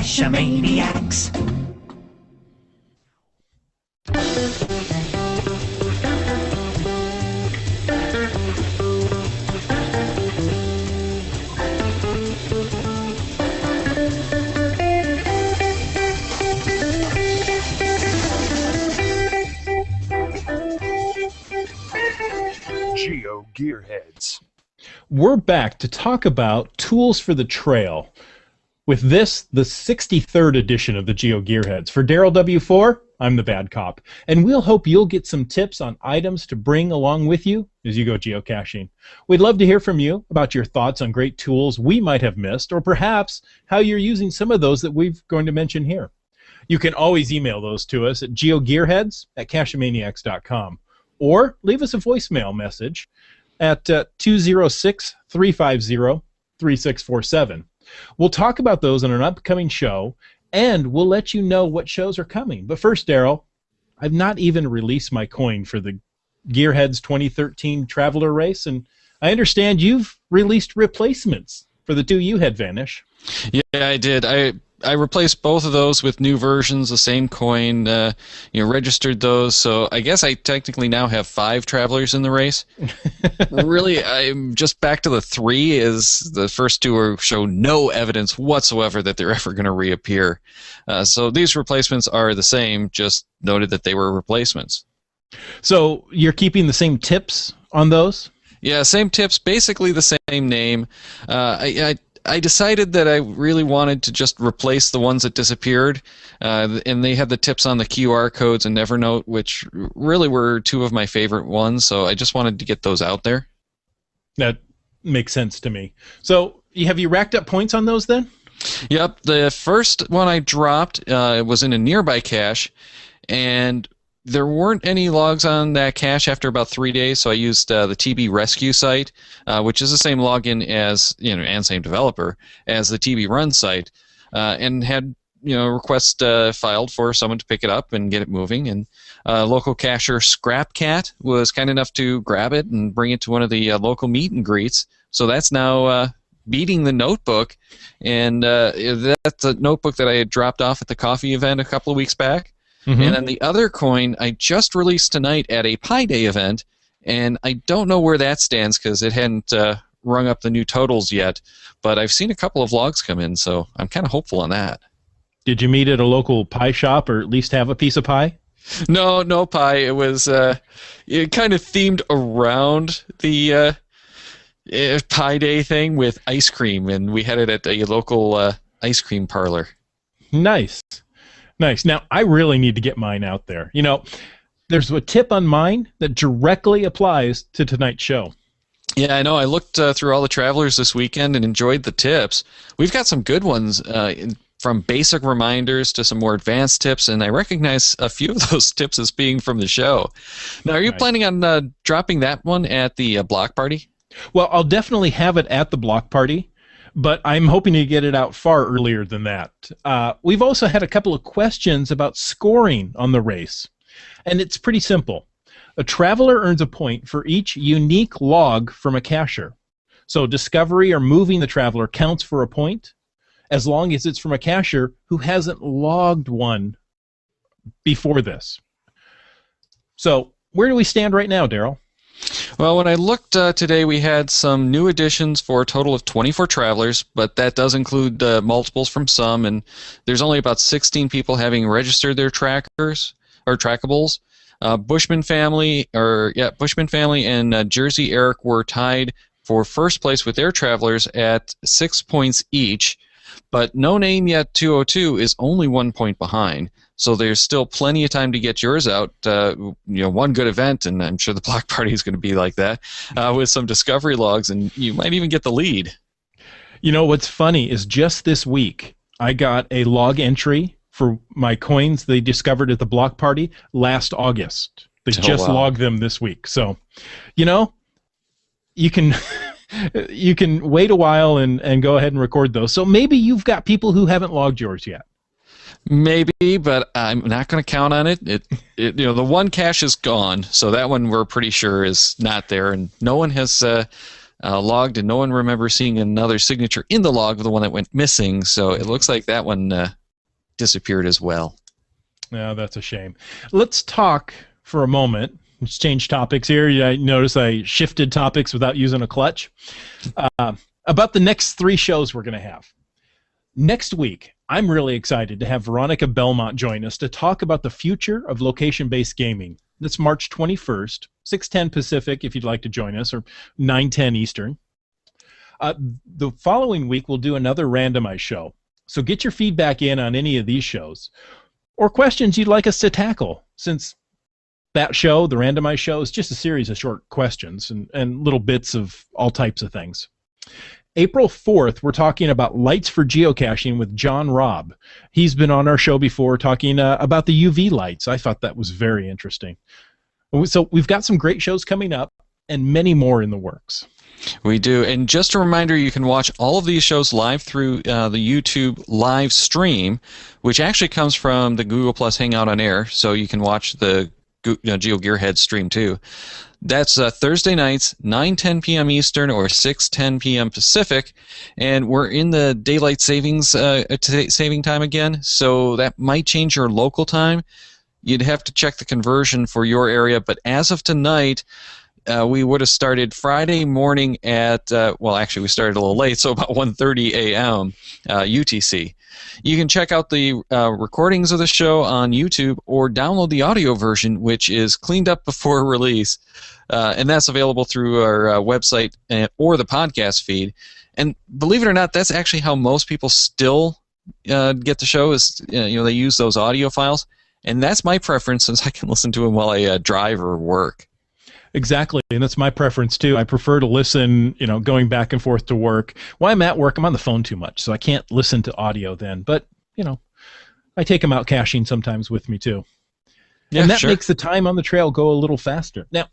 Cash-a-maniacs. GeoGearHeads. We're back to talk about tools for the trail. With this, the 63rd edition of the GeoGearHeads. For Daryl W4, I'm the bad cop. And we'll hope you'll get some tips on items to bring along with you as you go geocaching. We'd love to hear from you about your thoughts on great tools we might have missed, or perhaps how you're using some of those that we're going to mention here. You can always email those to us at geogearheads@cacheamaniacs.com, or leave us a voicemail message at 206-350-3647. We'll talk about those in an upcoming show, and we'll let you know what shows are coming. But first, Daryl, I've not even released my coin for the Gearheads 2013 Traveler Race, and I understand you've released replacements for the two you had vanish. Yeah, I did. I replaced both of those with new versions, the same coin, registered those. So I guess I technically now have 5 travelers in the race. Really, I'm just back to the 3, as the first 2 show no evidence whatsoever that they're ever going to reappear. So these replacements are the same, just noted that they were replacements. So you're keeping the same tips on those? Yeah, same tips, basically the same name. I decided that I really wanted to just replace the ones that disappeared, and they had the tips on the QR codes and Evernote, which really were 2 of my favorite ones, so I just wanted to get those out there. That makes sense to me. So have you racked up points on those then? Yep, the first one I dropped was in a nearby cache, and there weren't any logs on that cache after about 3 days, so I used the TB Rescue site, which is the same login as, and same developer as the TB Run site, and had, request filed for someone to pick it up and get it moving. And local cacher Scrapcat was kind enough to grab it and bring it to one of the local meet and greets. So that's now beating the notebook, and that's a notebook that I had dropped off at the coffee event a couple of weeks back. Mm-hmm. And then the other coin I just released tonight at a Pi Day event, and I don't know where that stands because it hadn't rung up the new totals yet, but I've seen a couple of logs come in, so I'm kind of hopeful on that. Did you meet at a local pie shop, or at least have a piece of pie? No pie. It was it kind of themed around the Pi Day thing with ice cream, and we had it at a local ice cream parlor. Nice. Nice. Now, I really need to get mine out there. There's a tip on mine that directly applies to tonight's show. Yeah, I know. I looked through all the travelers this weekend and enjoyed the tips. We've got some good ones, from basic reminders to some more advanced tips, and I recognize a few of those tips as being from the show. Now, are you planning on dropping that one at the block party? Well, I'll definitely have it at the block party, but I'm hoping to get it out far earlier than that. We've also had a couple of questions about scoring on the race, and it's pretty simple. A traveler earns a point for each unique log from a cacher. So discovery or moving the traveler counts for a point, as long as it's from a cacher who hasn't logged one before this. So where do we stand right now, Daryl? Well, when I looked today, we had some new additions for a total of 24 travelers, but that does include multiples from some, and there's only about 16 people having registered their trackers or trackables. Bushman family and Jersey Eric were tied for first place with their travelers at 6 points each, but No Name Yet 202 is only 1 point behind. So there's still plenty of time to get yours out. One good event, and I'm sure the block party is going to be like that, with some discovery logs, and you might even get the lead. What's funny is just this week, I got a log entry for my coins they discovered at the block party last August. They just logged them this week. So, you can you can wait a while and go ahead and record those. So maybe you've got people who haven't logged yours yet. Maybe, but I'm not going to count on it. The one cache is gone, so that one we're pretty sure is not there, and no one has logged, and no one remembers seeing another signature in the log of the one that went missing. So it looks like that one disappeared as well. Yeah, that's a shame. Let's talk for a moment. Let's change topics here. I notice I shifted topics without using a clutch. About the next 3 shows we're going to have. Next week, I'm really excited to have Veronica Belmont join us to talk about the future of location-based gaming. That's March 21st, 6:10 Pacific if you'd like to join us, or 9:10 Eastern. The following week, we'll do another randomized show. So get your feedback in on any of these shows, or questions you'd like us to tackle, since that show, the randomized show, is just a series of short questions and little bits of all types of things. April 4th, we're talking about lights for geocaching with John Robb. He's been on our show before talking about the UV lights. I thought that was very interesting. So we've got some great shows coming up and many more in the works. We do. And just a reminder, you can watch all of these shows live through the YouTube live stream, which actually comes from the Google Plus Hangout on Air, so you can watch the GeoGearHeads stream too. That's Thursday nights, 9:10 p.m. Eastern or 6:10 p.m. Pacific, and we're in the daylight saving time again, so that might change your local time. You'd have to check the conversion for your area, but as of tonight, we would have started Friday morning at, well, actually, we started a little late, so about 1:30 a.m. UTC. You can check out the recordings of the show on YouTube or download the audio version, which is cleaned up before release, and that's available through our website or the podcast feed. And believe it or not, that's actually how most people still get the show, is they use those audio files, and that's my preference since I can listen to them while I drive or work. Exactly, and that's my preference too. I prefer to listen, going back and forth to work. While I'm at work, I'm on the phone too much, so I can't listen to audio then. But, I take them out caching sometimes with me too. Yeah, and that sure. makes the time on the trail go a little faster. Now,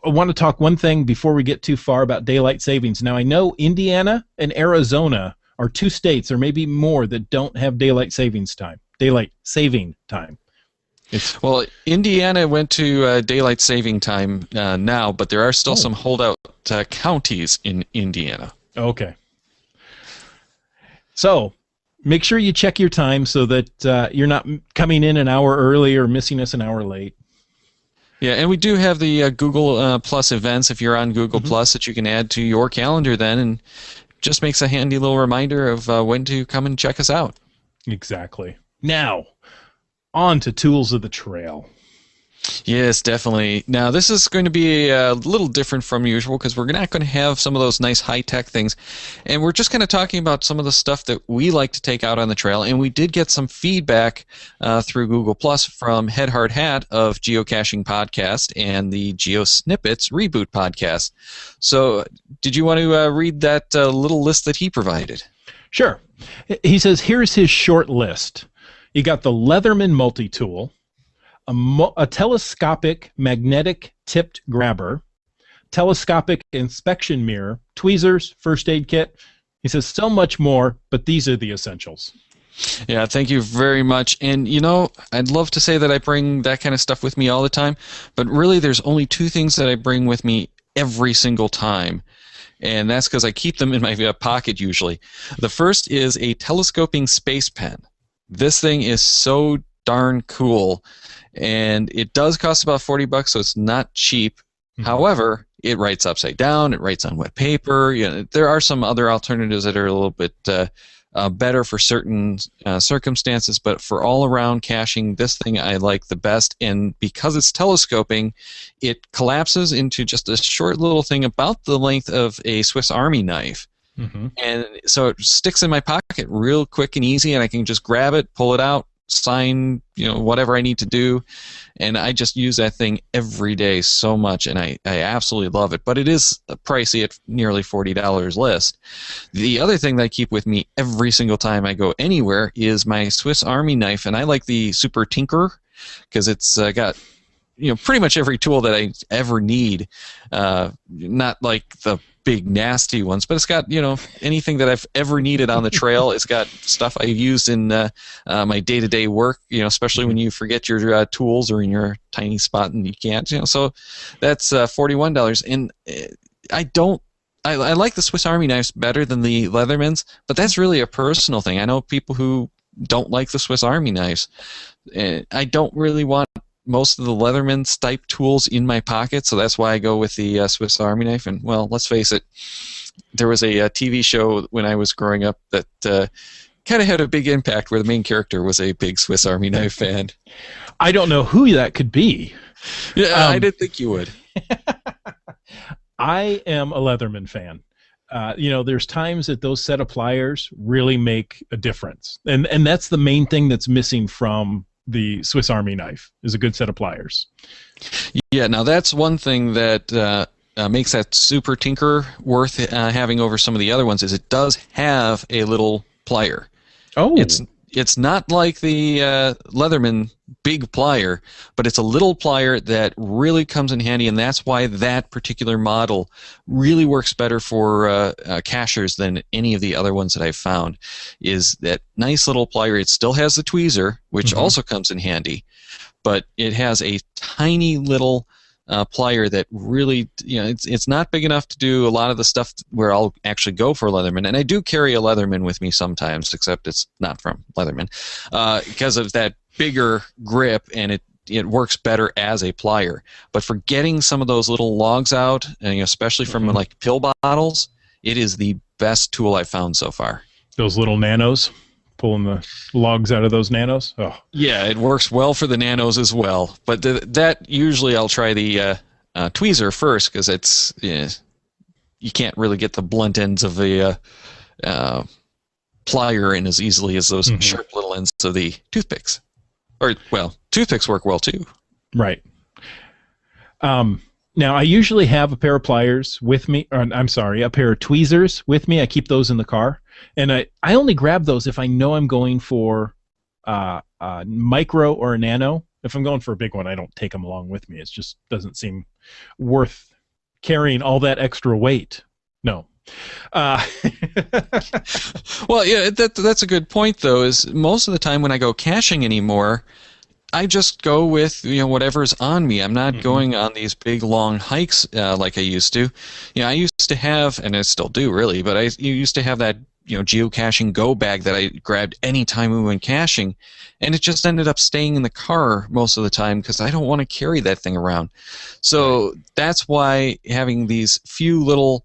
I want to talk one thing before we get too far about daylight savings. Now, I know Indiana and Arizona are 2 states, or maybe more, that don't have daylight saving time. Well, Indiana went to daylight saving time now, but there are still some holdout counties in Indiana. Okay. So make sure you check your time so that you're not coming in an hour early or missing us an hour late. Yeah, and we do have the Google Plus events, if you're on Google Plus, that you can add to your calendar then, and just makes a handy little reminder of when to come and check us out. Exactly. Now, on to tools of the trail. Yes, definitely. Now, this is going to be a little different from usual because we're not going to have some of those nice high-tech things. And we're just kind of talking about some of the stuff that we like to take out on the trail. And we did get some feedback through Google Plus from Head Hard Hat of Geocaching Podcast and the Geo Snippets Reboot Podcast. So did you want to read that little list that he provided? Sure. He says, here's his short list. You got the Leatherman multi-tool, a telescopic magnetic tipped grabber, telescopic inspection mirror, tweezers, first aid kit. He says so much more, but these are the essentials. Yeah, thank you very much. And, I'd love to say that I bring that kind of stuff with me all the time, but really there's only 2 things that I bring with me every single time. And that's because I keep them in my pocket usually. The first is a telescoping space pen. This thing is so darn cool, and it does cost about $40, so it's not cheap. Mm-hmm. However, it writes upside down, it writes on wet paper. There are some other alternatives that are a little bit better for certain circumstances, but for all-around caching, this thing I like the best, and because it's telescoping, it collapses into just a short little thing about the length of a Swiss Army knife. Mm-hmm. And so it sticks in my pocket real quick and easy, and I can just grab it, pull it out, sign, whatever I need to do, and I just use that thing every day so much, and I absolutely love it. But it is pricey at nearly $40 list. The other thing that I keep with me every single time I go anywhere is my Swiss Army knife, and I like the Super Tinker because it's got pretty much every tool that I ever need. Not like the big nasty ones, but it's got anything that I've ever needed on the trail. It's got stuff I've used in my day-to-day work, especially when you forget your tools or in your tiny spot and you can't, so that's $41. And I like the Swiss Army knives better than the Leathermans, but that's really a personal thing. I know people who don't like the Swiss Army knives. I don't really want most of the Leatherman's type tools in my pocket, so that's why I go with the Swiss Army knife. And, well, let's face it, there was a TV show when I was growing up that kind of had a big impact where the main character was a big Swiss Army knife fan. I don't know who that could be. Yeah, I didn't think you would. I am a Leatherman fan. There's times that those set of pliers really make a difference. And that's the main thing that's missing from the Swiss Army knife, is a good set of pliers. Yeah, now that's one thing that makes that Super Tinker worth having over some of the other ones, is it does have a little plier. Oh. It's not like the Leatherman big plier, but it's a little plier that really comes in handy, and that's why that particular model really works better for cashers than any of the other ones that I've found, is that nice little plier. It still has the tweezer, which also comes in handy, but it has a tiny little plier that really, it's not big enough to do a lot of the stuff where I'll actually go for Leatherman. And I do carry a Leatherman with me sometimes, except it's not from Leatherman, because of that bigger grip, and it works better as a plier. But for getting some of those little logs out, and especially from like pill bottles, it is the best tool I've found so far. Those little nanos? Pulling the logs out of those nanos? Oh. Yeah, it works well for the nanos as well. But that usually I'll try the tweezer first, because it's you can't really get the blunt ends of the plier in as easily as those sharp little ends of the toothpicks. Or, well, toothpicks work well too. Right. Now, I usually have a pair of pliers with me, or I'm sorry, a pair of tweezers with me. I keep those in the car. And I only grab those if I know I'm going for a micro or a nano. If I'm going for a big one, I don't take them along with me. It just doesn't seem worth carrying all that extra weight. No. Well, yeah, that's a good point, though, is most of the time when I go caching anymore, I just go with whatever's on me. I'm not going on these big long hikes like I used to. I used to have, and I still do really, but I used to have that geocaching go bag that I grabbed anytime we went caching, and it just ended up staying in the car most of the time because I don't want to carry that thing around. So that's why having these few little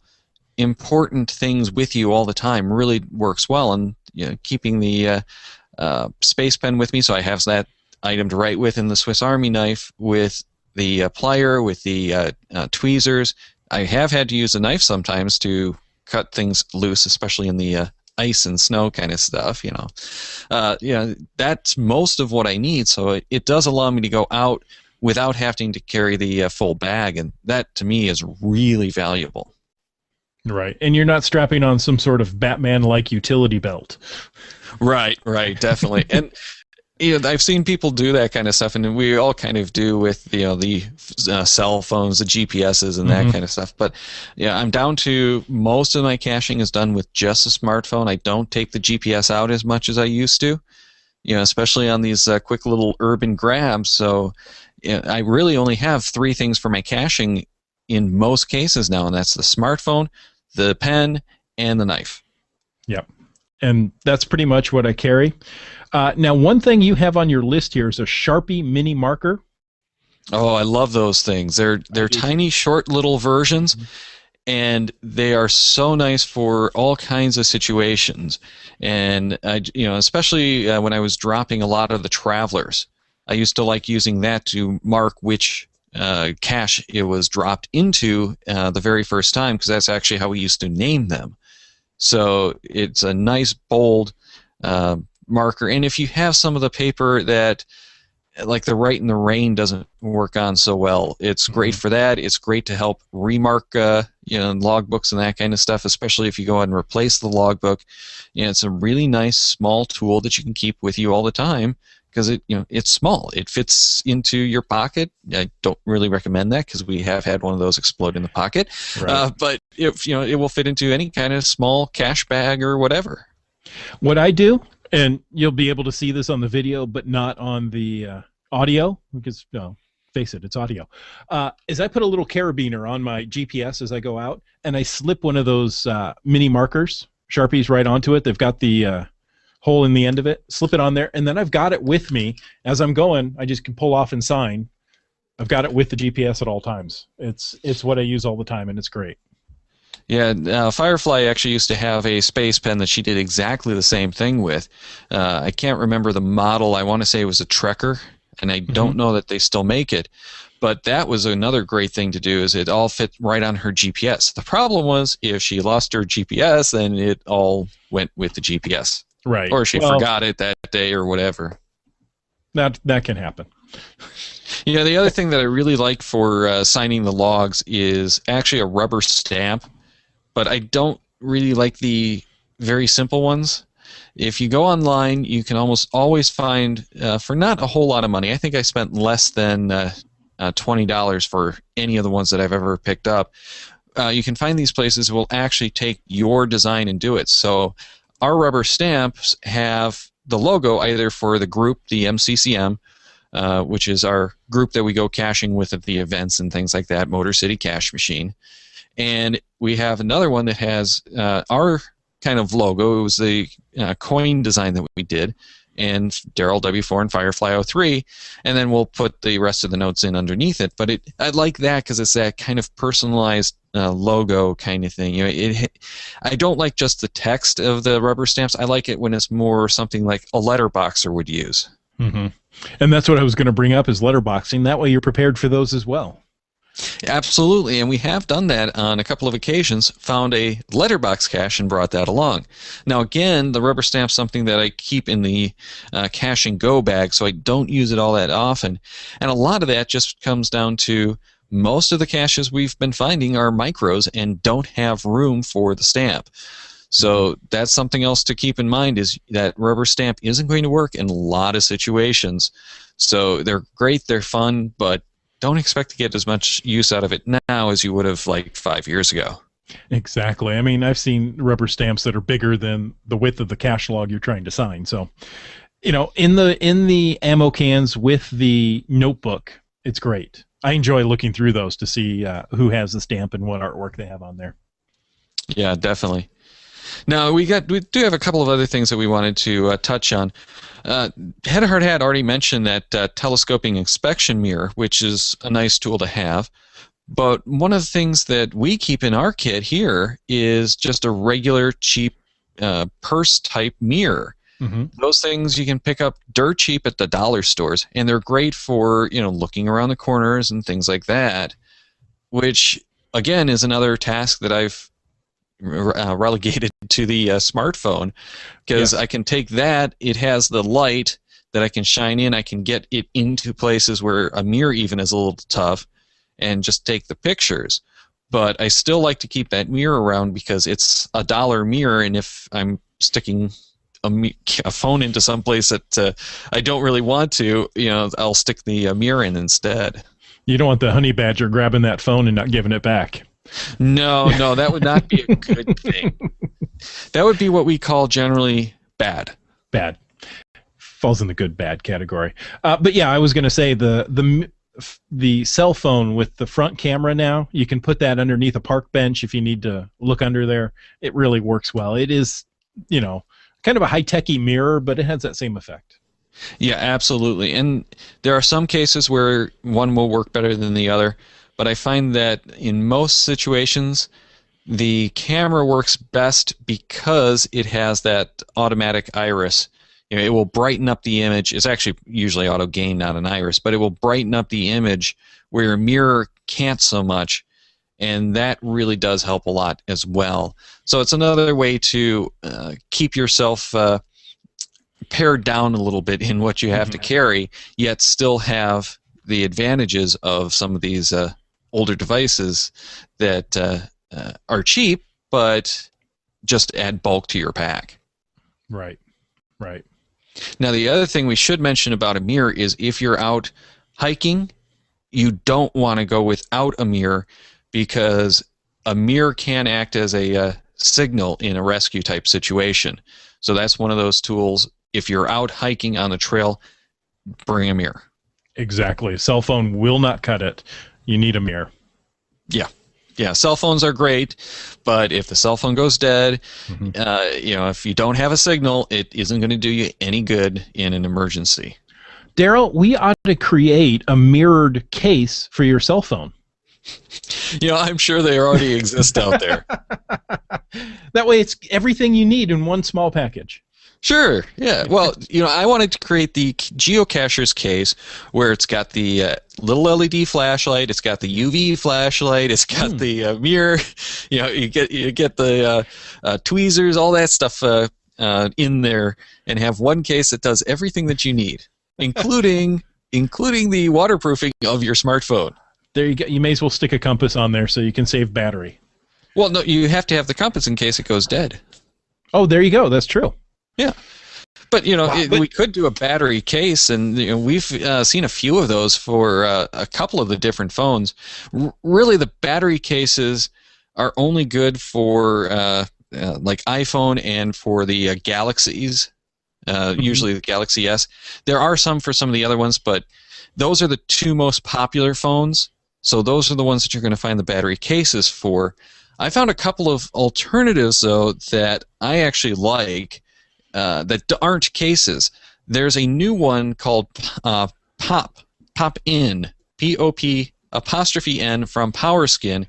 important things with you all the time really works well, and keeping the space pen with me, so I have that item to write with in the Swiss Army knife, with the plier, with the tweezers. I have had to use a knife sometimes to cut things loose, especially in the ice and snow kind of stuff. That's most of what I need. So it does allow me to go out without having to carry the full bag, and that to me is really valuable. Right, and you're not strapping on some sort of Batman-like utility belt. Right, definitely. And I've seen people do that kind of stuff, and we all kind of do with the cell phones, the GPSs, and that kind of stuff. But I'm down to most of my caching is done with just a smartphone. I don't take the GPS out as much as I used to, especially on these quick little urban grabs. So I really only have 3 things for my caching in most cases now, and that's the smartphone, the pen, and the knife. Yep, and that's pretty much what I carry. Now, one thing you have on your list here is a Sharpie mini marker. Oh, I love those things. They're tiny, short little versions, and they are so nice for all kinds of situations. And especially when I was dropping a lot of the travelers, I used to like using that to mark which cache it was dropped into the very first time, because that's actually how we used to name them. So it's a nice, bold marker. And if you have some of the paper that, like the Write in the Rain, doesn't work on so well, it's great for that. It's great to help remark logbooks and that kind of stuff, especially if you go ahead and replace the logbook. It's a really nice small tool that you can keep with you all the time, because it's small. It fits into your pocket. I don't really recommend that, because we have had one of those explode in the pocket. Right. But if it will fit into any kind of small cash bag or whatever. What I do, and you'll be able to see this on the video, but not on the audio, because face it, it's audio. Is I put a little carabiner on my GPS as I go out, and I slip one of those mini markers, Sharpies, right onto it. They've got the hole in the end of it, slip it on there, and then I've got it with me as I'm going. I just can pull off and sign. I've got it with the GPS at all times. It's what I use all the time, and it's great. Yeah, Firefly actually used to have a space pen that she did exactly the same thing with. I can't remember the model. I want to say it was a Trekker, and I don't know that they still make it. But that was another great thing to do, is it all fit right on her GPS. The problem was if she lost her GPS, then it all went with the GPS. Right. Or she forgot it that day or whatever. That can happen. Yeah, the other thing that I really like for signing the logs is actually a rubber stamp, but I don't really like the very simple ones. If you go online, you can almost always find, for not a whole lot of money, I think I spent less than $20 for any of the ones that I've ever picked up. You can find these places who will actually take your design and do it. So our rubber stamps have the logo either for the group, the MCCM, which is our group that we go caching with at the events and things like that, Motor City Cache Machine. And we have another one that has our kind of logo. It was the coin design that we did, and Daryl W4 and Firefly 03, and then we'll put the rest of the notes in underneath it. But I like that because it's that kind of personalized logo kind of thing. I don't like just the text of the rubber stamps. I like it when it's more something like a letterboxer would use. Mm-hmm. And that's what I was going to bring up, is letterboxing. That way you're prepared for those as well. Absolutely, and we have done that on a couple of occasions, found a letterbox cache and brought that along. Now again, the rubber stamp's something that I keep in the cache and go bag, so I don't use it all that often. And a lot of that just comes down to most of the caches we've been finding are micros and don't have room for the stamp. So that's something else to keep in mind, is that rubber stamp isn't going to work in a lot of situations. So they're great, they're fun, but don't expect to get as much use out of it now as you would have like 5 years ago. Exactly. I mean, I've seen rubber stamps that are bigger than the width of the cache log you're trying to sign. So, in the ammo cans with the notebook, it's great. I enjoy looking through those to see who has the stamp and what artwork they have on there. Yeah, definitely. Now, we do have a couple of other things that we wanted to touch on. Headhard had already mentioned that telescoping inspection mirror, which is a nice tool to have. But one of the things that we keep in our kit here is just a regular, cheap purse-type mirror. Mm-hmm. Those things you can pick up dirt cheap at the dollar stores, and they're great for looking around the corners and things like that, which, again, is another task that I've relegated to the smartphone, because I can take that, it has the light that I can shine in, I can get it into places where a mirror even is a little tough, and just take the pictures. But I still like to keep that mirror around because it's a dollar mirror, and if I'm sticking a phone into some place that I don't really want to, I'll stick the mirror in instead. You don't want the honey badger grabbing that phone and not giving it back. No, that would not be a good thing. That would be what we call generally bad. Bad. Falls in the good bad category. But yeah, I was going to say the cell phone with the front camera now, you can put that underneath a park bench if you need to look under there. It really works well. It is, kind of a high-techy mirror, but it has that same effect. Yeah, absolutely. And there are some cases where one will work better than the other. But I find that in most situations, the camera works best because it has that automatic iris. It will brighten up the image. It's actually usually auto gain, not an iris, but it will brighten up the image where your mirror can't so much, and that really does help a lot as well. So it's another way to keep yourself pared down a little bit in what you have to carry, yet still have the advantages of some of these older devices that are cheap, but just add bulk to your pack. Right. Now, the other thing we should mention about a mirror is if you're out hiking, you don't want to go without a mirror, because a mirror can act as a signal in a rescue type situation. So that's one of those tools. If you're out hiking on the trail, bring a mirror. Exactly. A cell phone will not cut it. You need a mirror. Yeah. Yeah, cell phones are great, but if the cell phone goes dead, Mhm. if you don't have a signal, it isn't going to do you any good in an emergency. Daryl, we ought to create a mirrored case for your cell phone. I'm sure they already exist out there. That way it's everything you need in one small package. Sure. Yeah. Well, I wanted to create the geocacher's case where it's got the little LED flashlight, it's got the UV flashlight, it's got the mirror. You get the tweezers, all that stuff in there, and have one case that does everything that you need, including the waterproofing of your smartphone. There you go. You may as well stick a compass on there so you can save battery. Well, no, you have to have the compass in case it goes dead. Oh, there you go. That's true. Yeah. But, we could do a battery case, and we've seen a few of those for a couple of the different phones. Really, the battery cases are only good for like iPhone and for the Galaxies, usually the Galaxy S. There are some for some of the other ones, but those are the two most popular phones. So those are the ones that you're going to find the battery cases for. I found a couple of alternatives, though, that I actually like. That aren't cases. There's a new one called Pop-In, P-O-P''N from PowerSkin,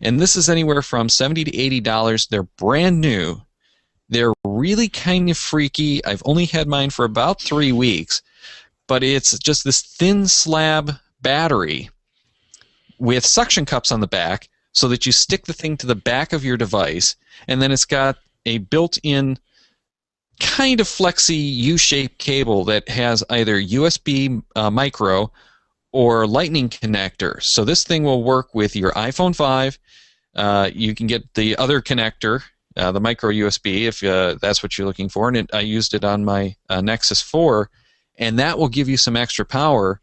and this is anywhere from $70 to $80. They're brand new. They're really kind of freaky. I've only had mine for about 3 weeks, but it's just this thin slab battery with suction cups on the back so that you stick the thing to the back of your device, and then it's got a built-in kind of flexy U-shaped cable that has either USB micro or lightning connector. So this thing will work with your iPhone 5. You can get the other connector, the micro USB, if that's what you're looking for. And I used it on my Nexus 4, and that will give you some extra power.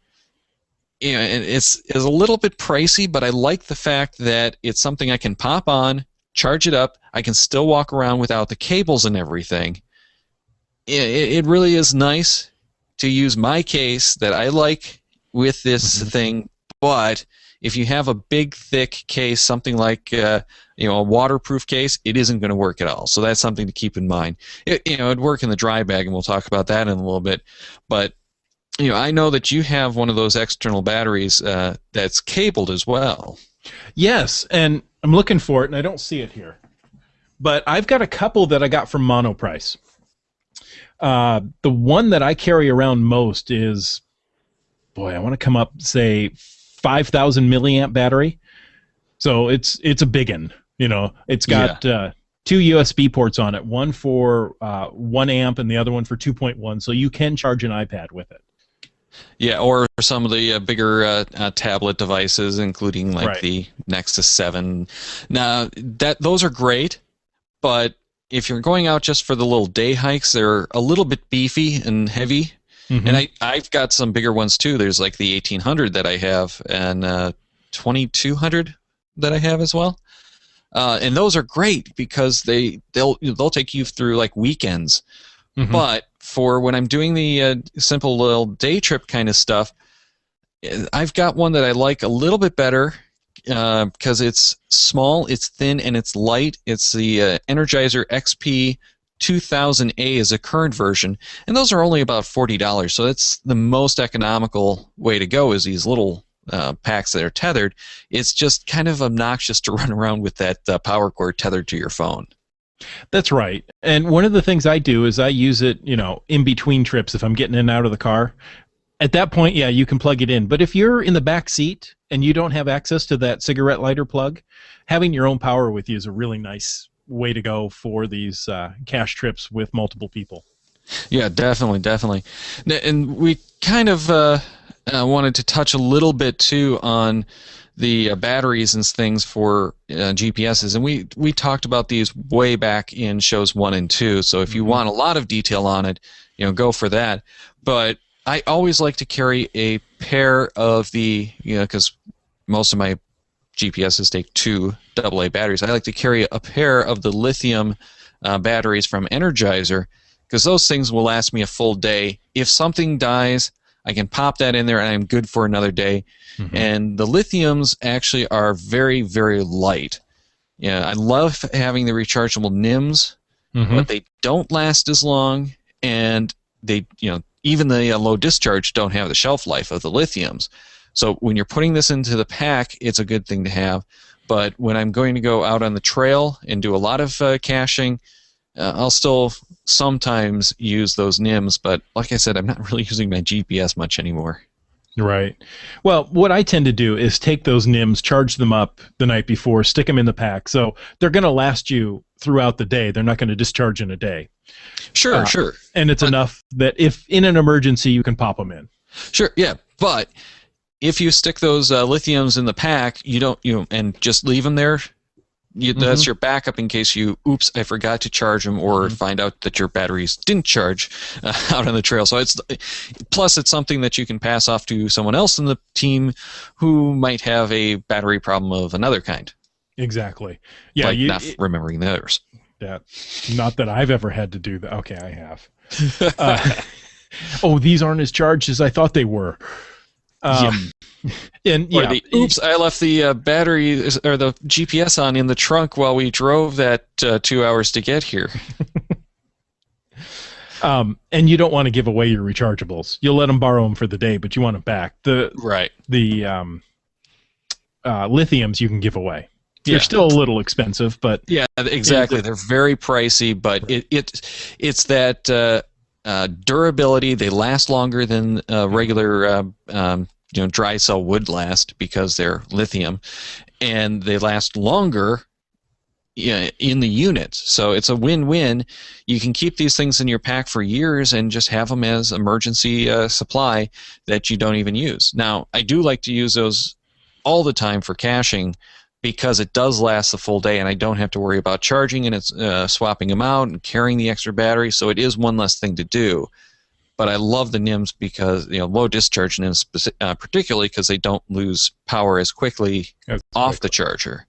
And it's a little bit pricey, but I like the fact that it's something I can pop on, charge it up. I can still walk around without the cables and everything. It really is nice to use my case that I like with this thing, but if you have a big, thick case, something like a waterproof case, it isn't going to work at all. So that's something to keep in mind. It'd work in the dry bag, and we'll talk about that in a little bit. But I know that you have one of those external batteries that's cabled as well. Yes, and I'm looking for it, and I don't see it here. But I've got a couple that I got from Monoprice. The one that I carry around most is, I want to come up, say, 5,000 milliamp battery. So it's a big one. It's got 2 USB ports on it, one for 1 amp and the other one for 2.1. So you can charge an iPad with it. Yeah, or some of the bigger tablet devices, including the Nexus 7. Now, those are great, but if you're going out just for the little day hikes, they're a little bit beefy and heavy. And I've got some bigger ones too. There's like the 1800 that I have, and 2200 that I have as well. And those are great because they'll take you through like weekends. But for when I'm doing the simple little day trip kind of stuff, I've got one that I like a little bit better. Because it's small, it's thin, and it's light. It's the Energizer XP 2000A is a current version, and those are only about $40. So that's the most economical way to go, is these little packs that are tethered. It's just kind of obnoxious to run around with that power cord tethered to your phone. That's right. And one of the things I do is I use it, in between trips if I'm getting in and out of the car. At that point, yeah, you can plug it in. But if you're in the back seat and you don't have access to that cigarette lighter plug, having your own power with you is a really nice way to go for these cache trips with multiple people. Yeah, definitely. And we kind of wanted to touch a little bit, too, on the batteries and things for GPSs. And we talked about these way back in shows 1 and 2. So if you want a lot of detail on it, go for that. But I always like to carry a pair of because most of my GPSs take 2 AA batteries. I like to carry a pair of the lithium batteries from Energizer, because those things will last me a full day. If something dies, I can pop that in there, and I'm good for another day. Mm-hmm. And the lithiums actually are very, very light. Yeah, I love having the rechargeable NIMS, but they don't last as long, and they, even the low discharge don't have the shelf life of the lithiums. So when you're putting this into the pack, it's a good thing to have. But when I'm going to go out on the trail and do a lot of caching, I'll still sometimes use those NIMS. But like I said, I'm not really using my GPS much anymore. Right. Well, what I tend to do is take those NIMS, charge them up the night before, stick them in the pack. So they're going to last you throughout the day. They're not going to discharge in a day. Sure. And it's enough that if in an emergency, you can pop them in. Sure, yeah. But if you stick those lithiums in the pack, and just leave them there, that's your backup in case I forgot to charge them, or find out that your batteries didn't charge out on the trail. So it's something that you can pass off to someone else in the team who might have a battery problem of another kind. Exactly. Yeah, not remembering theirs. Yeah, not that I've ever had to do that. Okay, I have. Oh, these aren't as charged as I thought they were. And oops, I left the battery or the GPS on in the trunk while we drove that 2 hours to get here. And you don't want to give away your rechargeables. You'll let them borrow them for the day, but you want them back. The lithiums you can give away. They're still a little expensive, but yeah, exactly. They're very pricey, but it's that durability. They last longer than regular dry cell would last because they're lithium, and they last longer in the unit. So it's a win-win. You can keep these things in your pack for years and just have them as emergency supply that you don't even use. Now, I do like to use those all the time for caching, because it does last the full day, and I don't have to worry about charging and it's swapping them out and carrying the extra battery. So it is one less thing to do. But I love the NIMS because low discharge NIMS, particularly because they don't lose power as quickly off the charger.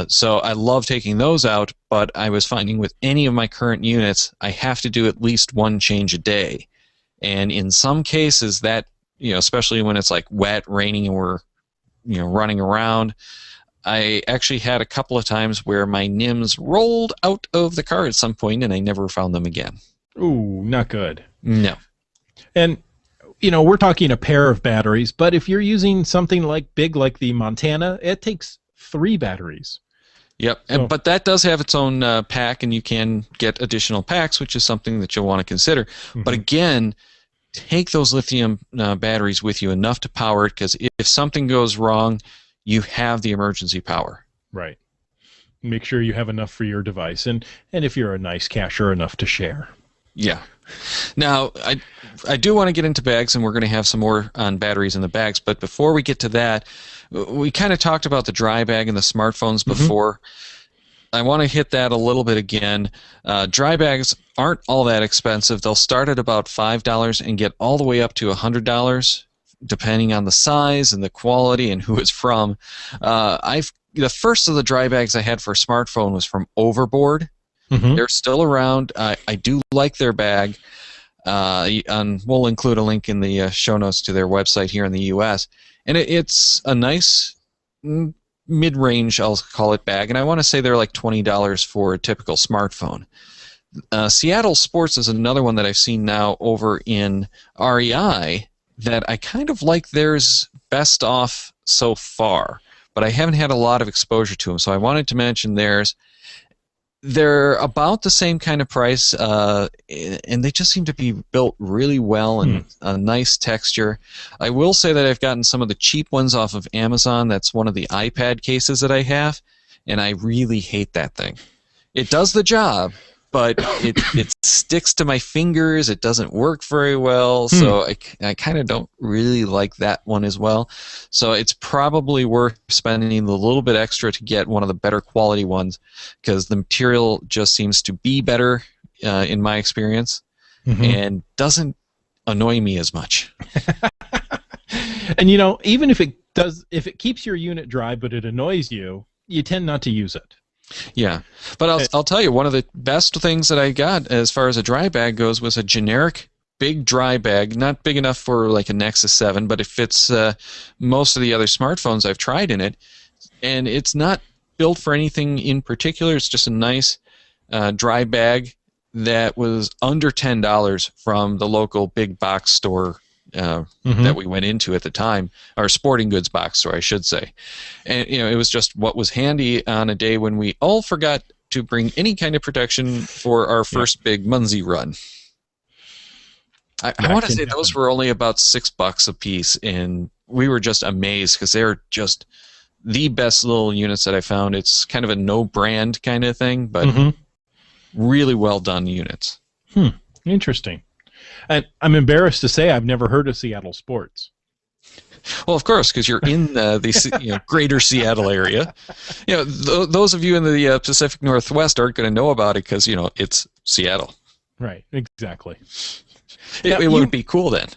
So I love taking those out. But I was finding with any of my current units, I have to do at least one change a day, and in some cases that especially when it's like wet, raining, and we're running around. I actually had a couple of times where my NIMS rolled out of the car at some point, and I never found them again. Ooh, not good. No. And, we're talking a pair of batteries, but if you're using something big like the Montana, it takes 3 batteries. Yep, So, but that does have its own pack, and you can get additional packs, which is something that you'll want to consider. But again, take those lithium batteries with you enough to power it, because if something goes wrong, you have the emergency power. Right. Make sure you have enough for your device, and if you're a nice cacher, enough to share. Yeah. Now, I do want to get into bags, and we're going to have some more on batteries in the bags, but before we get to that, we kind of talked about the dry bag and the smartphones before. I want to hit that a little bit again. Dry bags aren't all that expensive. They'll start at about $5 and get all the way up to $100. Depending on the size and the quality and who it's from. The first of the dry bags I had for a smartphone was from Overboard. They're still around. I do like their bag. And we'll include a link in the show notes to their website here in the U.S. And it's a nice mid-range, I'll call it, bag. And I want to say they're like $20 for a typical smartphone. Seattle Sports is another one that I've seen now over in REI that I kind of like theirs best off so far, but I haven't had a lot of exposure to them, so I wanted to mention theirs. They're about the same kind of price, and they just seem to be built really well and a nice texture. I will say that I've gotten some of the cheap ones off of Amazon. That's one of the iPad cases that I have, and I really hate that thing. It does the job, but it sticks to my fingers. It doesn't work very well, so I kind of don't really like that one as well. So it's probably worth spending a little bit extra to get one of the better quality ones, because the material just seems to be better in my experience, and doesn't annoy me as much. And even if it keeps your unit dry but it annoys you, you tend not to use it. Yeah, but I'll tell you, one of the best things that I got as far as a dry bag goes was a generic big dry bag, not big enough for like a Nexus 7, but it fits most of the other smartphones I've tried in it. And it's not built for anything in particular. It's just a nice dry bag that was under $10 from the local big box store that we went into at the time, or sporting goods box store, I should say. And it was just what was handy on a day when we all forgot to bring any kind of protection for our first big Muncie run. I want to say those were only about $6 a piece, and we were just amazed because they're just the best little units that I found. It's kind of a no brand kind of thing, but really well done units. Interesting. And I'm embarrassed to say I've never heard of Seattle Sports. Well, of course, because you're in the greater Seattle area. Those of you in the Pacific Northwest aren't going to know about it because it's Seattle. Right. Exactly. It wouldn't be cool then.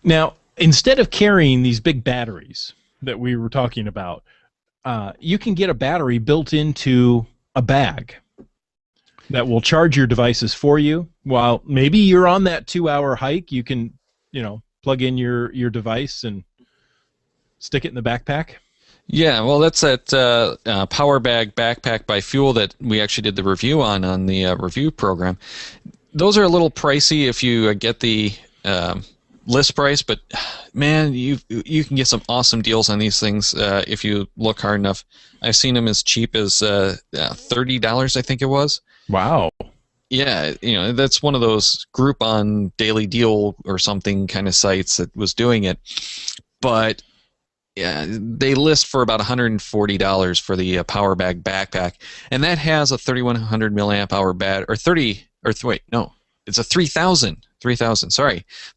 Now, instead of carrying these big batteries that we were talking about, you can get a battery built into a bag that will charge your devices for you. While maybe you're on that 2-hour hike, you can, plug in your device and stick it in the backpack. Yeah, well, that's that Power Bag Backpack by Fuel that we actually did the review on the review program. Those are a little pricey if you get the list price, but man, you can get some awesome deals on these things if you look hard enough. I've seen them as cheap as $30, I think it was. Wow. Yeah, that's one of those Groupon daily deal or something kind of sites that was doing it. But yeah, they list for about $140 for the Power Bag Backpack, and that has a 3,100 milliamp hour it's a 3,000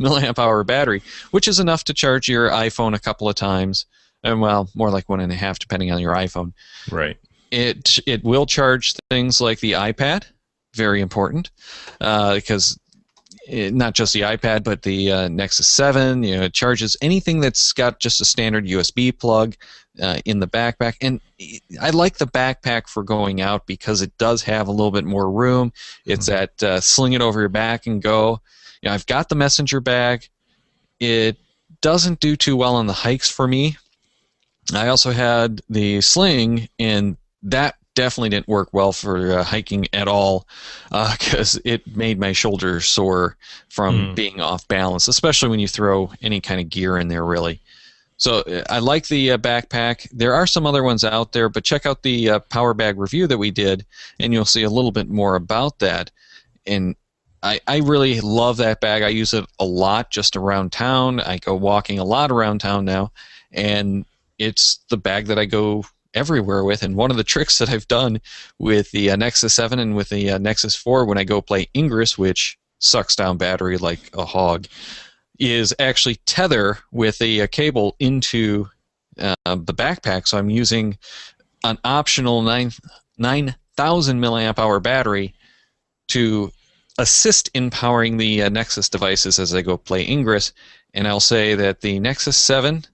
milliamp hour battery, which is enough to charge your iPhone a couple of times, and well, more like 1.5 depending on your iPhone. Right. It will charge things like the iPad, very important, because not just the iPad, but the Nexus 7. It charges anything that's got just a standard USB plug in the backpack. And I like the backpack for going out because it does have a little bit more room. It's that sling it over your back and go. I've got the messenger bag. It doesn't do too well on the hikes for me. I also had the sling, and that definitely didn't work well for hiking at all because it made my shoulder sore from being off balance, especially when you throw any kind of gear in there, really. So I like the backpack. There are some other ones out there, but check out the Power Bag review that we did, and you'll see a little bit more about that. And I really love that bag. I use it a lot just around town. I go walking a lot around town now, and it's the bag that I go everywhere with. And one of the tricks that I've done with the Nexus 7 and with the Nexus 4 when I go play Ingress, which sucks down battery like a hog, is actually tether with a cable into the backpack. So I'm using an optional 9,000 milliamp hour battery to assist in powering the Nexus devices as I go play Ingress. And I'll say that the Nexus 7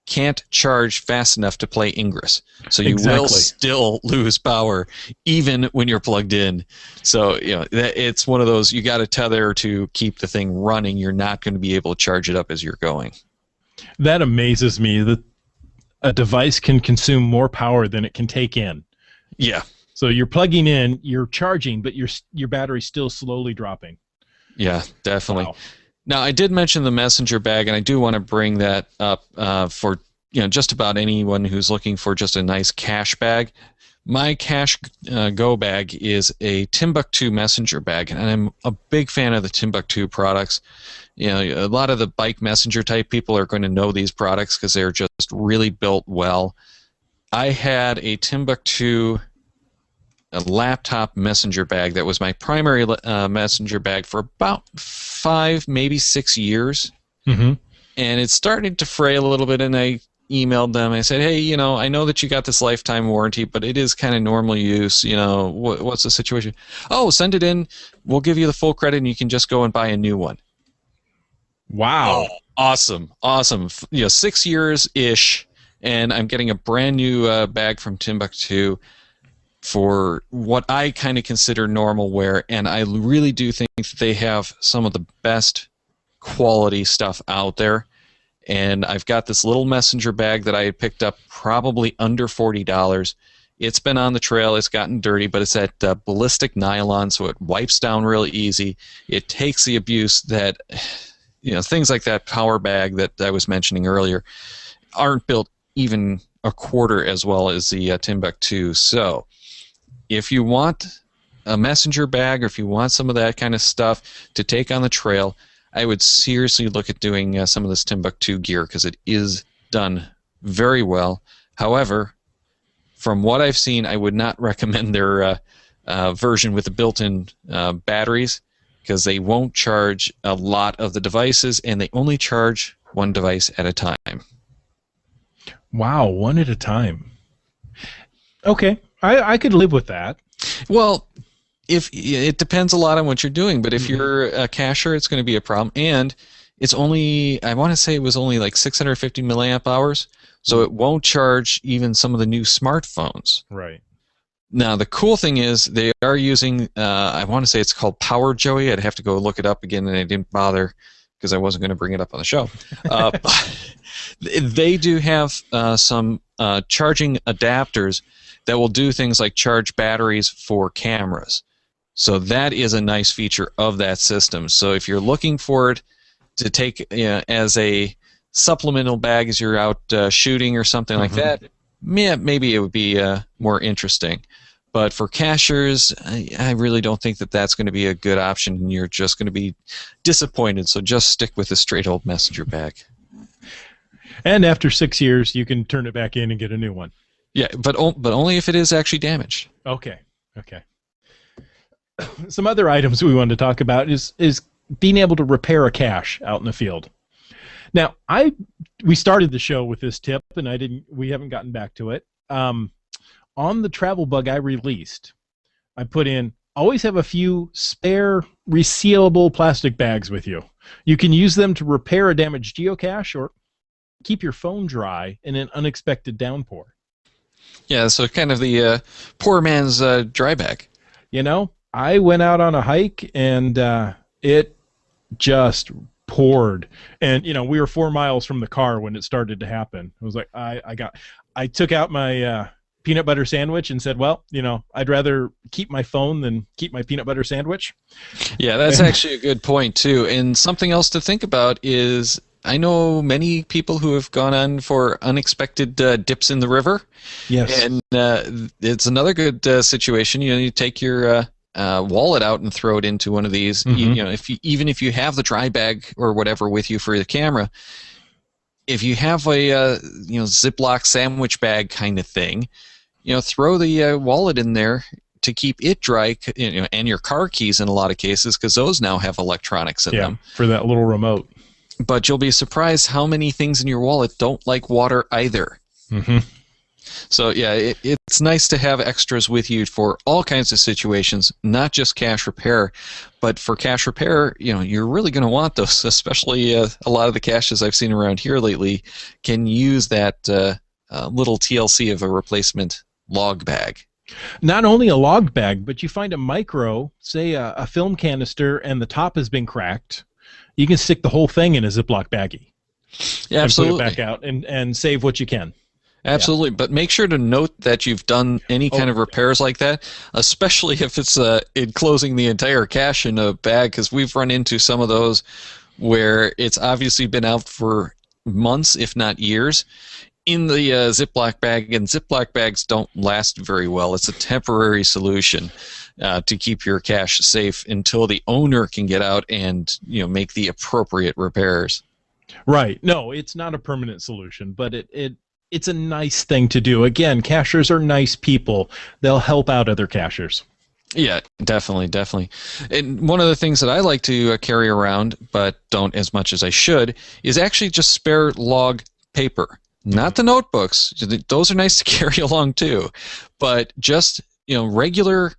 can't charge fast enough to play Ingress. So you will still lose power even when you're plugged in. So it's one of those, you got to tether to keep the thing running. You're not going to be able to charge it up as you're going. That amazes me that a device can consume more power than it can take in. Yeah. So you're plugging in, you're charging, but your battery's still slowly dropping. Yeah, definitely. Wow. Now, I did mention the messenger bag, and I do want to bring that up for just about anyone who's looking for just a nice cash bag. My Cash Go bag is a Timbuktu messenger bag, and I'm a big fan of the Timbuktu products. A lot of the bike messenger type people are going to know these products because they're just really built well. I had a Timbuktu laptop messenger bag that was my primary messenger bag for about 5, maybe 6 years. And it started to frail a little bit, and I emailed them. I said, hey, I know that you got this lifetime warranty, but it is kind of normal use. What's the situation? Oh, send it in. We'll give you the full credit, and you can just go and buy a new one. Wow. Oh, awesome. 6 years-ish, and I'm getting a brand new bag from Timbuktu. for what I kind of consider normal wear, and I really do think that they have some of the best quality stuff out there. And I've got this little messenger bag that I had picked up probably under $40. It's been on the trail, it's gotten dirty, but it's that ballistic nylon, so it wipes down really easy. It takes the abuse that, things like that power bag that I was mentioning earlier aren't built even a quarter as well as the Timbuk2. So if you want a messenger bag, or if you want some of that kind of stuff to take on the trail, I would seriously look at doing some of this Timbuk2 gear, because it is done very well. However, from what I've seen, I would not recommend their version with the built-in batteries, because they won't charge a lot of the devices, and they only charge one device at a time. Wow, one at a time. Okay, I could live with that. Well, if it depends a lot on what you're doing, but if you're a cacher, it's going to be a problem. And it's only, I want to say it was only like 650 milliamp hours, so it won't charge even some of the new smartphones. Right. Now, the cool thing is they are using, I want to say it's called Power Joey. I'd have to go look it up again, and I didn't bother because I wasn't going to bring it up on the show. They do have some charging adapters that will do things like charge batteries for cameras. So that is a nice feature of that system. So if you're looking for it to take as a supplemental bag as you're out shooting or something like that, maybe it would be more interesting. But for cachers, I really don't think that that's going to be a good option, and you're just going to be disappointed. So just stick with a straight old messenger bag. And after 6 years, you can turn it back in and get a new one. Yeah, but only if it is actually damaged. Okay. Some other items we wanted to talk about is being able to repair a cache out in the field. Now, we started the show with this tip, and we haven't gotten back to it. On the travel bug I released, I put in, always have a few spare resealable plastic bags with you. You can use them to repair a damaged geocache or keep your phone dry in an unexpected downpour. Yeah, so kind of the poor man's dry bag. I went out on a hike, and it just poured. And, we were 4 miles from the car when it started to happen. It was like, I took out my peanut butter sandwich and said, well, I'd rather keep my phone than keep my peanut butter sandwich. Yeah, that's actually a good point, too. And something else to think about is, I know many people who have gone on for unexpected dips in the river. Yes. And it's another good situation. You take your wallet out and throw it into one of these. Even if you have the dry bag or whatever with you for the camera, if you have a Ziploc sandwich bag kind of thing, throw the wallet in there to keep it dry, and your car keys in a lot of cases, because those now have electronics in them. For that little remote. But you'll be surprised how many things in your wallet don't like water either. So yeah, it's nice to have extras with you for all kinds of situations, not just cache repair. But for cache repair, you're really going to want those, especially a lot of the caches I've seen around here lately can use that little TLC of a replacement log bag. Not only a log bag, but you find a micro, say a film canister, and the top has been cracked. You can stick the whole thing in a Ziploc baggie. Yeah, absolutely. And put it back out and save what you can. Absolutely, but make sure to note that you've done any kind of repairs like that, especially if it's enclosing the entire cache in a bag, because we've run into some of those where it's obviously been out for months, if not years, in the Ziploc bag, and Ziploc bags don't last very well. It's a temporary solution to keep your cache safe until the owner can get out and make the appropriate repairs. Right. No, it's not a permanent solution, but it's a nice thing to do. Again, cachers are nice people. They'll help out other cachers. Yeah, definitely. And one of the things that I like to carry around, but don't as much as I should, is actually just spare log paper. Not the notebooks. Those are nice to carry along too. But just regular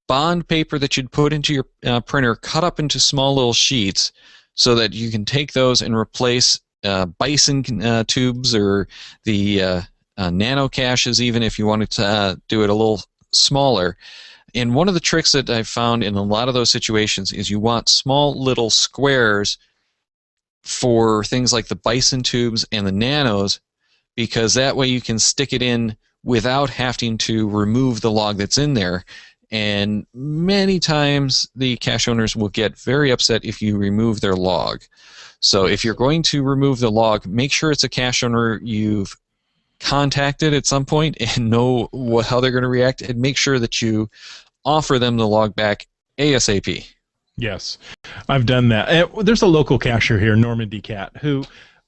bond paper that you'd put into your printer, cut up into small little sheets, so that you can take those and replace bison tubes or the nano caches, even if you wanted to do it a little smaller. And one of the tricks that I've found in a lot of those situations is you want small little squares for things like the bison tubes and the nanos, because that way you can stick it in without having to remove the log that's in there. And many times the cache owners will get very upset if you remove their log. So if you're going to remove the log, make sure it's a cache owner you've contacted at some point and know how they're going to react, and make sure that you offer them the log back ASAP. Yes, I've done that. There's a local cacher here, Normandy Cat, who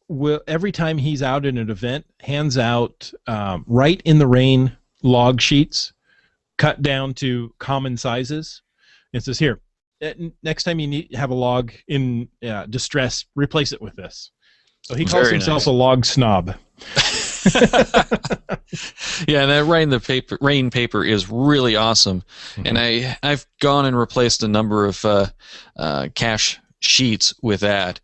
will, every time he's out at an event, hands out right in the rain log sheets cut down to common sizes. It says, here, next time you have a log in distress, replace it with this. So he calls himself a log snob. Yeah, that rain paper is really awesome. Mm-hmm. And I've gone and replaced a number of cache sheets with that.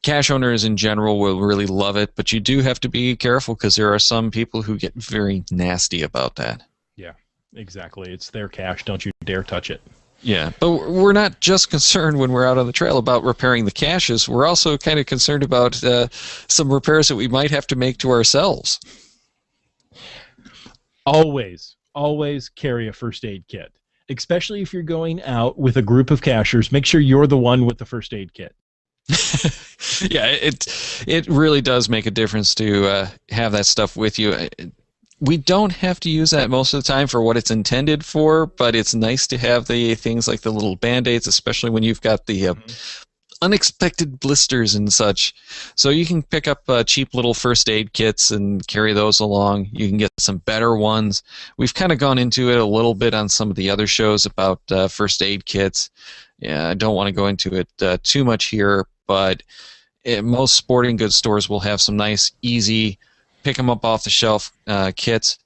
Cache owners in general will really love it, but you do have to be careful because there are some people who get very nasty about that. Yeah, exactly. It's their cache. Don't you dare touch it. Yeah, but we're not just concerned when we're out on the trail about repairing the caches. We're also kind of concerned about some repairs that we might have to make to ourselves. Always carry a first aid kit, especially if you're going out with a group of cachers. Make sure you're the one with the first aid kit. Yeah, it really does make a difference to have that stuff with you. We don't have to use that most of the time for what it's intended for, but it's nice to have the things like the little Band-Aids, especially when you've got the unexpected blisters and such. So you can pick up cheap little first aid kits and carry those along. You can get some better ones. We've kind of gone into it a little bit on some of the other shows about first aid kits. Yeah, I don't want to go into it too much here, but most sporting goods stores will have some nice, easy, pick them up off the shelf kits.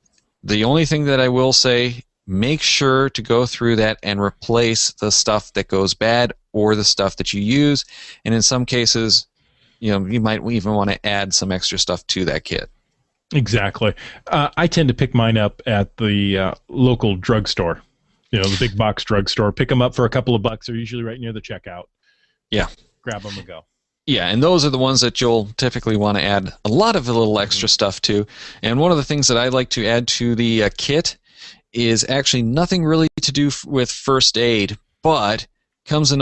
The only thing that I will say, make sure to go through that and replace the stuff that goes bad or the stuff that you use. And in some cases, you might even want to add some extra stuff to that kit. Exactly. I tend to pick mine up at the local drugstore, the big box drugstore. Pick them up for a couple of bucks. They're usually right near the checkout. Yeah. Grab them and go. Yeah, and those are the ones that you'll typically want to add a lot of the little extra stuff to. And one of the things that I like to add to the kit is actually nothing really to do with first aid, but comes in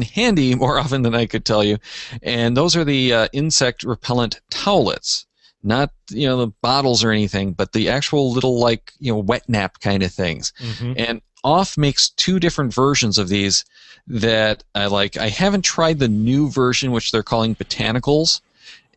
handy more often than I could tell you. And those are the insect repellent towelettes. Not the bottles or anything, but the actual little wet nap kind of things. Mm-hmm. And Off makes two different versions of these that I like. I haven't tried the new version, which they're calling botanicals.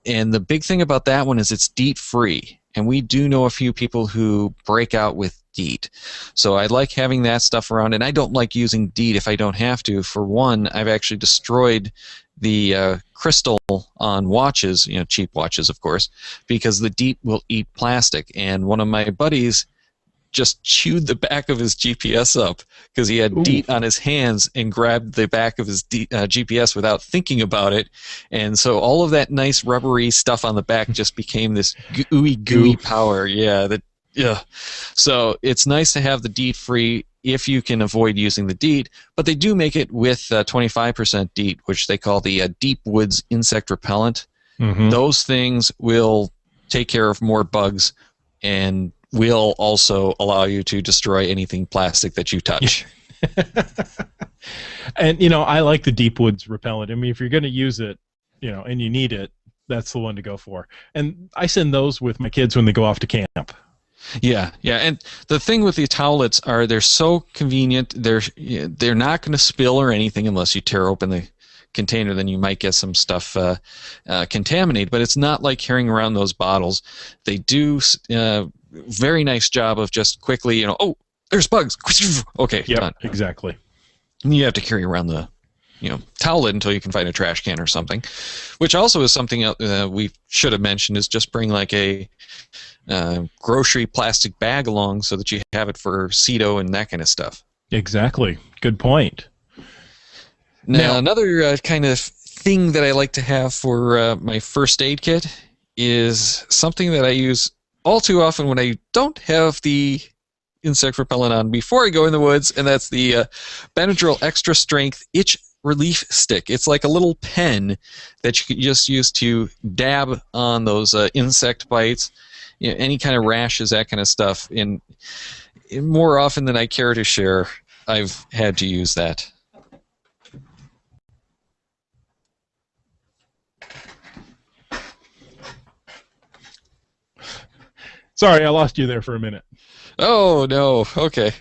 And the big thing about that one is it's DEET free. And we do know a few people who break out with DEET. So I like having that stuff around. And I don't like using DEET if I don't have to. For one, I've actually destroyed the crystal on watches, cheap watches, of course, because the DEET will eat plastic. And one of my buddies just chewed the back of his GPS up because he had DEET on his hands and grabbed the back of his GPS without thinking about it. And so all of that nice rubbery stuff on the back just became this gooey power. Yeah. So it's nice to have the DEET free if you can avoid using the DEET, but they do make it with 25% DEET, which they call the Deep Woods Insect Repellent. Mm-hmm. Those things will take care of more bugs and will also allow you to destroy anything plastic that you touch. And, I like the Deep Woods Repellent. I mean, if you're going to use it, and you need it, that's the one to go for. And I send those with my kids when they go off to camp. Yeah, and the thing with the towelettes are they're so convenient. They're not going to spill or anything unless you tear open the container. Then you might get some stuff contaminated. But it's not like carrying around those bottles. They do very nice job of just quickly, there's bugs. Okay, done. Exactly. And you have to carry around the towelette until you can find a trash can or something, which also is something we should have mentioned, is just bring like a grocery plastic bag along so that you have it for Cedo and that kind of stuff. Exactly. Good point. Now another kind of thing that I like to have for my first aid kit is something that I use all too often when I don't have the insect repellent on before I go in the woods, and that's the Benadryl Extra Strength Itch Relief Stick. It's like a little pen that you can just use to dab on those insect bites, any kind of rashes, that kind of stuff. And more often than I care to share, I've had to use that. Sorry, I lost you there for a minute. Oh, no. Okay.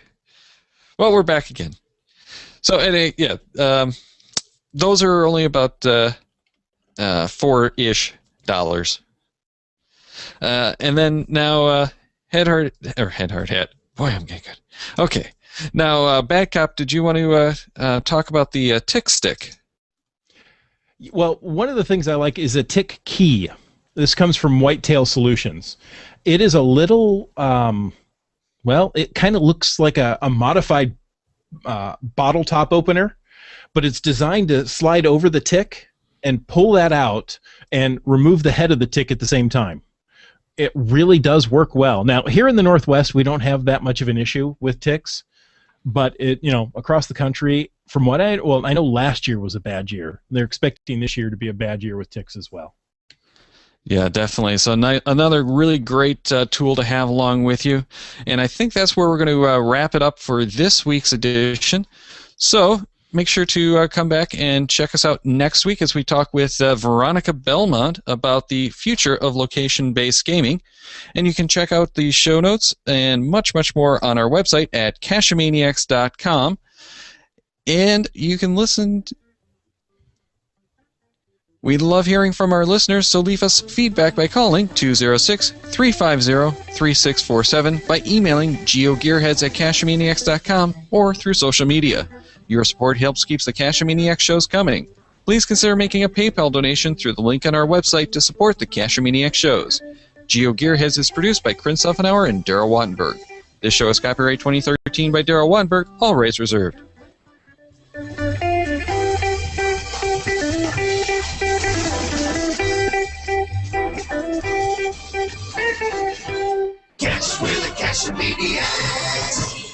Well, we're back again. So, those are only about $4-ish. And then now, Head Hard Hat. Boy, I'm getting good. Okay. Now, Bad Cop, did you want to talk about the tick stick? Well, one of the things I like is a tick key. This comes from Whitetail Solutions. It is a little, it kind of looks like a modified bottle top opener, but it's designed to slide over the tick and pull that out and remove the head of the tick at the same time. It really does work well. Now, here in the Northwest, we don't have that much of an issue with ticks, but across the country, from what I know last year was a bad year. They're expecting this year to be a bad year with ticks as well. Yeah, definitely. So another really great tool to have along with you. And I think that's where we're going to wrap it up for this week's edition. So make sure to come back and check us out next week as we talk with Veronica Belmont about the future of location-based gaming. And you can check out the show notes and much, much more on our website at cachemaniacs.com. And you can listen. We love hearing from our listeners, so leave us feedback by calling 206-350-3647, by emailing geogearheads@cachemaniacs.com, or through social media. Your support helps keeps the Cachemaniacs shows coming. Please consider making a PayPal donation through the link on our website to support the Cachemaniacs shows. GeoGearHeads is produced by Chris Suffenauer and Daryl Wattenberg. This show is copyright 2013 by Daryl Wattenberg, all rights reserved. Cash with a Cachemaniacs.